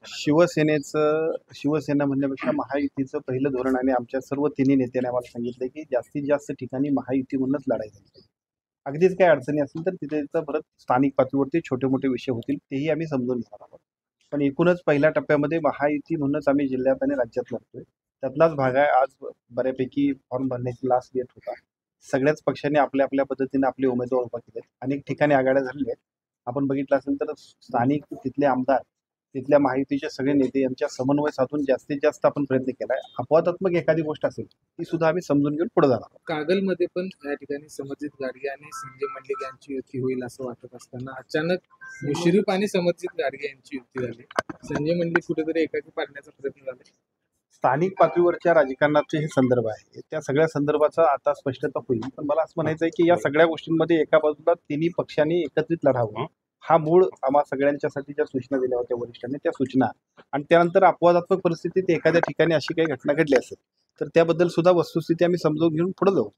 शिवसेना म्हणण्यापेक्षा महायुतीचं पहिलं धोरण आणि आमच्या सर्व तिन्ही नेत्यांनी आम्हाला सांगितलं की जास्तीत जास्त ठिकाणी महायुती म्हणूनच लढाई झाली पाहिजे. अगदीच काही अडचणी असतील तर तिथे परत स्थानिक पातळीवरती छोटे मोठे विषय होतील तेही आम्ही समजून घेणार आहोत. पण एकूणच पहिल्या टप्प्यामध्ये महायुती म्हणूनच आम्ही जिल्ह्यात आणि राज्यात लढतोय. त्यातलाच भाग आहे. आज बऱ्यापैकी फॉर्म भरण्याची लास्ट डेट होता. सगळ्याच पक्षांनी आपल्या आपल्या पद्धतीने आपले उमेदवार उभा केले. अनेक ठिकाणी आघाड्या झालेल्या आहेत. आपण बघितलं असेल तर स्थानिक तिथले आमदार, तिथल्या माहितीचे सगळे नेते यांच्या समन्वय साधून जास्तीत जास्त आपण प्रयत्न केलाय. अपवादात्मक एखादी गोष्ट असेल ती सुद्धा आम्ही समजून घेऊन पुढे जाणार आहोत. कागलमध्ये पण या ठिकाणी समर्जित गाडगे आणि संजय मंडलिक यांची युती होईल असं वाटत असताना अचानक मुश्रीफ आणि समर्जित गाडगे यांची युती झाली. संजय मंडलिक कुठेतरी एकाकी पाडण्याचा प्रयत्न झाला. स्थानिक पातळीवरच्या राजकारणाचे हे संदर्भ आहे. त्या सगळ्या संदर्भाचा आता स्पष्टता होईल. पण मला असं म्हणायचं आहे की या सगळ्या गोष्टींमध्ये एका बाजूला तिन्ही पक्षांनी एकत्रित लढावं हा मूळ आम्हा सगळ्यांच्यासाठी ज्या सूचना दिल्या होत्या वरिष्ठांनी त्या सूचना, आणि त्यानंतर अपवादात्मक परिस्थितीत एखाद्या ठिकाणी अशी काही घटना घडली असेल तर त्याबद्दल सुद्धा वस्तुस्थिती आम्ही समजून घेऊन पुढे जाऊ.